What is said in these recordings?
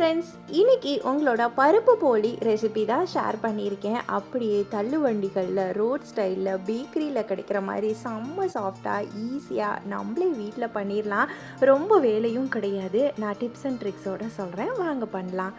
Friends, இன்னைக்கு உங்களோட பருப்பு போலி ரெசிபி தான் ஷேர் பண்ணியிருக்கேன். அப்படியே தள்ளுவண்டிகளில் ரோட் ஸ்டைலில் பேக்கரியில் கிடைக்கிற மாதிரி செம்ம சாஃப்டாக ஈஸியாக நம்மளே வீட்டில் பண்ணிடலாம். ரொம்ப வேலையும் கிடையாது. நான் டிப்ஸ் அண்ட் ட்ரிக்ஸோடு சொல்கிறேன், வாங்க பண்ணலாம்.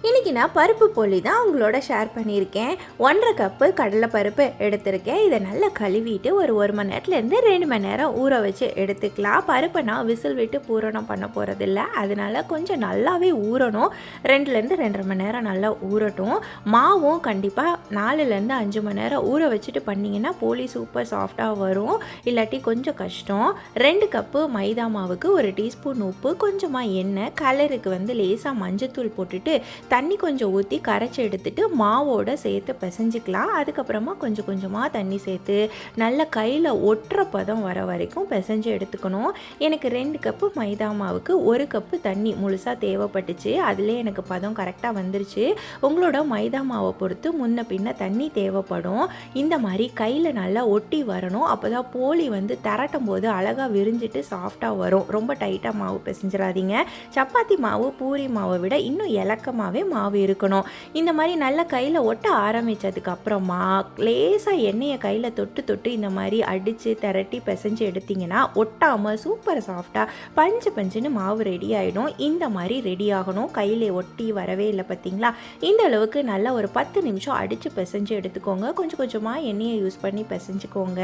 இன்றைக்கி நான் பருப்பு போலி தான் உங்களோட ஷேர் பண்ணியிருக்கேன். 1.5 கப்பு கடலைப்பருப்பு எடுத்திருக்கேன். இதை நல்லா கழுவிட்டு ஒரு மணி நேரத்துலேருந்து 2 மணி நேரம் ஊற வச்சு எடுத்துக்கலாம். பருப்பை நான் விசில் விட்டு பூரணம் பண்ண போகிறதில்ல, அதனால் கொஞ்சம் நல்லாவே ஊறணும். 2லேருந்து 2.5 மணி நேரம் நல்லா ஊறட்டும். மாவும் கண்டிப்பாக 4லேருந்து 5 மணி நேரம் ஊற வச்சுட்டு பண்ணிங்கன்னா போலி சூப்பர் சாஃப்டாக வரும். இல்லாட்டி கொஞ்சம் கஷ்டம். 2 கப்பு மைதா மாவுக்கு 1 டீஸ்பூன் உப்பு, கொஞ்சமாக எண்ணெய், கலருக்கு லேசாக மஞ்சத்தூள் போட்டுட்டு தண்ணி கொஞ்சம் ஊற்றி கரைச்சி எடுத்துட்டு மாவோடு சேர்த்து பிசைஞ்சிக்கலாம். அதுக்கப்புறமா கொஞ்சம் கொஞ்சமாக தண்ணி சேர்த்து நல்லா கையில் ஒட்டுற பதம் வர வரைக்கும் பிசைஞ்சு எடுத்துக்கணும். எனக்கு 2 கப்பு மைதா மாவுக்கு 1 கப்பு தண்ணி முழுசாக தேவைப்பட்டுச்சு. அதிலே எனக்கு பதம் கரெக்டாக வந்துருச்சு. உங்களோட மைதா மாவை பொறுத்து முன்ன பின்ன தண்ணி தேவைப்படும். இந்த மாதிரி கையில் நல்லா ஒட்டி வரணும். அப்போ தான் போலி திரட்டும் போது அழகாக விரிஞ்சிட்டு சாஃப்டாக வரும். ரொம்ப டைட்டாக மாவு பிசைஞ்சிடாதீங்க. சப்பாத்தி மாவு பூரி மாவை விட இன்னும் இலக்கமாகவே மாவு இருக்கணும். இந்த மாதிரி நல்லா கையில் ஒட்ட ஆரம்பித்ததுக்கு அப்புறமா லேசாக எண்ணெயை கையில் தொட்டு தொட்டு இந்த மாதிரி அடித்து திரட்டி பிசைஞ்சு எடுத்திங்கன்னா ஒட்டாமல் சூப்பர் சாஃப்டாக பஞ்சுன்னு மாவு ரெடி ஆகிடும். இந்த மாதிரி ரெடி ஆகணும். கையில் ஒட்டி வரவே இல்லை பார்த்தீங்களா? இந்த அளவுக்கு நல்லா ஒரு 10 நிமிஷம் அடித்து பிசைஞ்சு எடுத்துக்கோங்க. கொஞ்சம் கொஞ்சமாக எண்ணெயை யூஸ் பண்ணி பிசைஞ்சுக்கோங்க.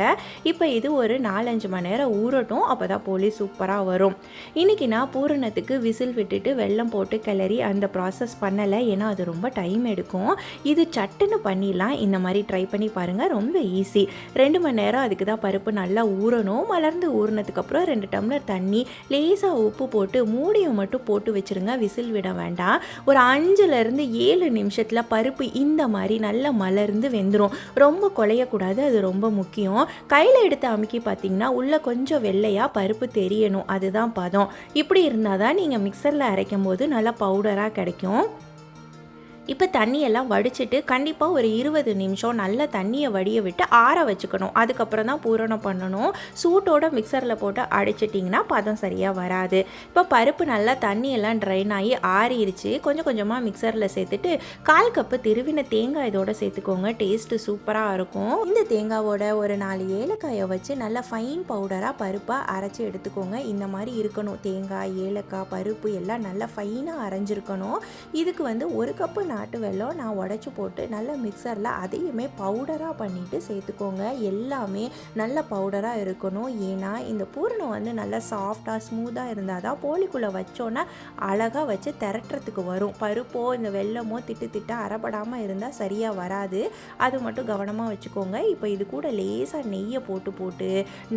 இப்போ இது ஒரு 4-5 மணி நேரம் ஊறட்டும். அப்போ தான் போலி சூப்பராக வரும். இன்றைக்கி நான் பூரணத்துக்கு விசில் விட்டுட்டு வெல்லம் போட்டு கிளறி அந்த ப்ராசஸ் பண்ணலை. ஏன்னா அது ரொம்ப டைம் எடுக்கும். இது சட்டுன்னு பண்ணிடலாம். இந்த மாதிரி ட்ரை பண்ணி பாருங்கள், ரொம்ப ஈஸி. 2 மணி நேரம் அதுக்கு தான் பருப்பு நல்லா ஊறணும். மலர்ந்து ஊறினதுக்கப்புறம் 2 டம்ளர் தண்ணி, லேசாக உப்பு போட்டு மூடியை மட்டும் போட்டு வச்சுருங்க. விசில் விட வேண்டாம். ஒரு 5லேருந்து 7 நிமிஷத்தில் பருப்பு இந்த மாதிரி நல்லா மலர்ந்து வெந்துடும். ரொம்ப குலையக்கூடாது, அது ரொம்ப முக்கியம். கையில் எடுத்து அமுக்கி பார்த்தீங்கன்னா உள்ளே கொஞ்சம் வெள்ளையாக பருப்பு தெரியணும். அதுதான் பதம். இப்படி இருந்தால் தான் நீங்கள் மிக்சரில் அரைக்கும் போது நல்லா பவுடராக கிடைக்கும். இப்போ தண்ணியெல்லாம் வடிச்சிட்டு கண்டிப்பாக ஒரு 20 நிமிஷம் நல்லா தண்ணியை வடிய விட்டு ஆற வச்சுக்கணும். அதுக்கப்புறம் தான் பூரணம் பண்ணணும். சூட்டோட மிக்சரில் போட்டு அடிச்சிட்டிங்கன்னா பதம் சரியாக வராது. இப்போ பருப்பு நல்லா தண்ணியெல்லாம் ட்ரைன் ஆகி ஆறிடுச்சு. கொஞ்சம் கொஞ்சமாக மிக்சரில் சேர்த்துட்டு 1/4 கப்பு திருவின தேங்காய் இதோட சேர்த்துக்கோங்க. டேஸ்ட்டு சூப்பராக இருக்கும். இந்த தேங்காவோட ஒரு 4 ஏலக்காயை வச்சு நல்லா ஃபைன் பவுடராக பருப்பாக அரைச்சி எடுத்துக்கோங்க. இந்த மாதிரி இருக்கணும். தேங்காய், ஏலக்காய், பருப்பு எல்லாம் நல்லா ஃபைனாக அரைஞ்சிருக்கணும். இதுக்கு 1 கப்பு நாட்டு வெல்லம் நான் உடச்சி போட்டு நல்லா மிக்சரில் அதையுமே பவுடராக பண்ணிவிட்டு சேர்த்துக்கோங்க. எல்லாமே நல்ல பவுடராக இருக்கணும். ஏன்னா இந்த பூரணம் நல்லா சாஃப்டாக ஸ்மூத்தாக இருந்தால் தான் போலிக்குள்ளே வச்சோன்னா அழகாக வச்சு திரட்டுறதுக்கு வரும். பருப்போ இந்த வெல்லமோ திட்டு அரைப்படாமல் இருந்தால் சரியாக வராது. அது மட்டும் கவனமாக வச்சுக்கோங்க. இப்போ இது கூட லேசாக நெய்யை போட்டு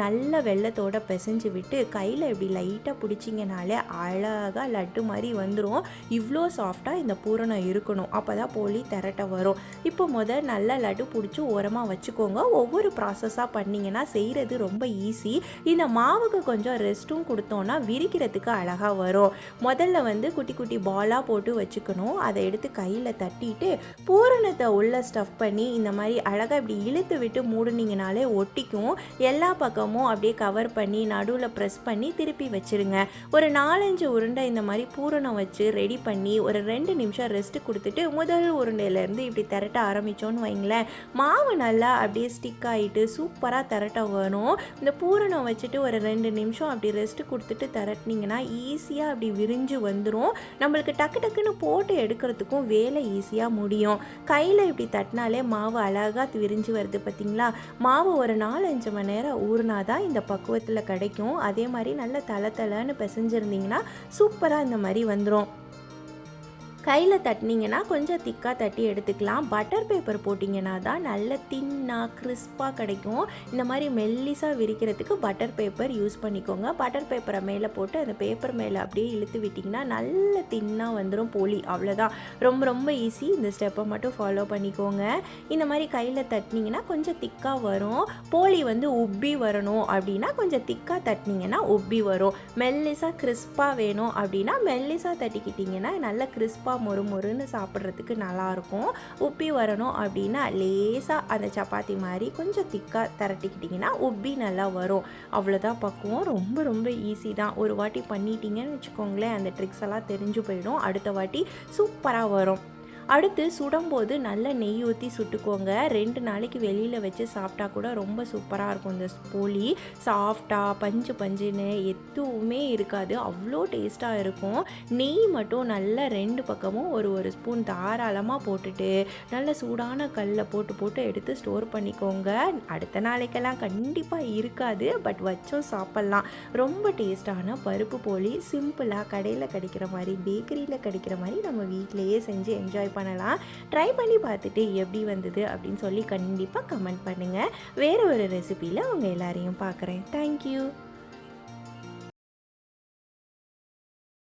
நல்ல வெல்லத்தோடு பிசைஞ்சு விட்டு கையில் இப்படி லைட்டாக பிடிச்சிங்கனாலே அழகாக லட்டு மாதிரி வந்துடும். இவ்வளோ சாஃப்டாக இந்த பூரணம் இருக்கணும். அப்போ தான் போலி திரட்ட வரும். இப்போ நல்லா லட்டு பிடிச்சி ஓரமாக வச்சுக்கோங்க. ஒவ்வொரு ப்ராசஸாக பண்ணிங்கன்னா செய்கிறது ரொம்ப ஈஸி. இந்த மாவுக்கு கொஞ்சம் ரெஸ்ட்டும் கொடுத்தோன்னா விரிக்கிறதுக்கு அழகாக வரும். முதல்ல குட்டி குட்டி பாலாக போட்டு வச்சுக்கணும். அதை எடுத்து கையில் தட்டிட்டு பூரணத்தை உள்ள ஸ்டஃப் பண்ணி இந்த மாதிரி அழகாக இப்படி இழுத்து விட்டு மூடுனீங்கனாலே ஒட்டிக்கும். எல்லா பக்கமும் அப்படியே கவர் பண்ணி நடுவில் ப்ரெஸ் பண்ணி திருப்பி வச்சுருங்க. ஒரு 4-5 உருண்டை இந்த மாதிரி பூரணம் வச்சு ரெடி பண்ணி ஒரு 2 நிமிஷம் ரெஸ்ட் கொடுத்துட்டு முதல் உருண்டையிலேருந்து இப்படி திரட்ட ஆரம்பித்தோன்னு வைங்களேன், மாவு நல்லா அப்படியே ஸ்டிக் ஆகிட்டு சூப்பராக திரட்ட வரும். இந்த பூரணம் வச்சுட்டு ஒரு 2 நிமிஷம் அப்படி ரெஸ்ட் கொடுத்துட்டு திரட்டினீங்கன்னா ஈஸியாக அப்படி விரிஞ்சு வந்துடும். நம்மளுக்கு டக்குன்னு போட்டு எடுக்கிறதுக்கும் வேலை ஈஸியாக முடியும். கையில் இப்படி தட்டினாலே மாவு அழகாக விரிஞ்சு வருது பார்த்தீங்களா? மாவு ஒரு 4-5 மணி நேரம் ஊறினா தான் இந்த பக்குவத்தில் கிடைக்கும். அதே மாதிரி நல்லா தளன்னு பிசைஞ்சிருந்தீங்கன்னா சூப்பராக இந்த மாதிரி வந்துடும். கையில் தட்டினீங்கன்னா கொஞ்சம் திக்காக தட்டி எடுத்துக்கலாம். பட்டர் பேப்பர் போட்டிங்கன்னா தான் நல்ல தின்னாக கிறிஸ்பாக கிடைக்கும். இந்த மாதிரி மெல்லிஸாக விரிக்கிறதுக்கு பட்டர் பேப்பர் யூஸ் பண்ணிக்கோங்க. பட்டர் பேப்பரை மேலே போட்டு அந்த பேப்பர் மேலே அப்படியே இழுத்து விட்டிங்கன்னா நல்ல தின்னாக வந்துடும் போலி. அவ்வளோதான், ரொம்ப ஈஸி. இந்த ஸ்டெப்பை மட்டும் ஃபாலோ பண்ணிக்கோங்க. இந்த மாதிரி கையில் தட்டினீங்கன்னா கொஞ்சம் திக்காக வரும். போலி உப்பி வரணும் அப்படின்னா கொஞ்சம் திக்காக தட்டினீங்கன்னா உப்பி வரும். மெல்லிஸாக கிறிஸ்பாக வேணும் அப்படின்னா மெல்லிஸாக தட்டிக்கிட்டிங்கன்னா நல்ல கிறிஸ்பாக மொறுன்னு சாப்பிட்றதுக்கு நல்லாயிருக்கும். உப்பி வரணும் அப்படின்னா லேசாக அந்த சப்பாத்தி மாதிரி கொஞ்சம் திக்காக திரட்டிக்கிட்டிங்கன்னா உப்பி நல்லா வரும். அவ்வளோதான் பக்குவம். ரொம்ப ரொம்ப ஈஸி தான். ஒரு வாட்டி பண்ணிட்டீங்கன்னு வச்சுக்கோங்களேன், அந்த ட்ரிக்ஸ் எல்லாம் தெரிஞ்சு போயிடும். அடுத்த வாட்டி சூப்பராக வரும். அடுத்து சுடும்போது நல்ல நெய் ஊற்றி சுட்டுக்கோங்க. 2 நாளைக்கு வெளியில் வச்சு சாப்பிட்டா கூட ரொம்ப சூப்பராக இருக்கும். இந்த போலி சாஃப்டாக பஞ்சுன்னு எதுவுமே இருக்காது. அவ்வளோ டேஸ்ட்டாக இருக்கும். நெய் மட்டும் நல்லா 2 பக்கமும் ஒரு ஸ்பூன் தாராளமாக போட்டுட்டு நல்ல சூடான கல்லில் போட்டு எடுத்து ஸ்டோர் பண்ணிக்கோங்க. அடுத்த நாளைக்கெல்லாம் கண்டிப்பாக இருக்காது, பட் வச்சும் சாப்பிட்லாம். ரொம்ப டேஸ்ட்டான பருப்பு போலி சிம்பிளாக கடையில் கிடைக்கிற மாதிரி, பேக்கரியில் கிடைக்கிற மாதிரி நம்ம வீட்டிலையே செஞ்சு என்ஜாய் பண்ணலாம். ட்ரை பண்ணி பார்த்துட்டு எப்படி வந்தது அப்படின்னு சொல்லி கண்டிப்பாக கமெண்ட் பண்ணுங்கள். வேறு ஒரு ரெசிபியில் உங்கள் எல்லாரையும் பார்க்குறேன். தேங்க்யூ.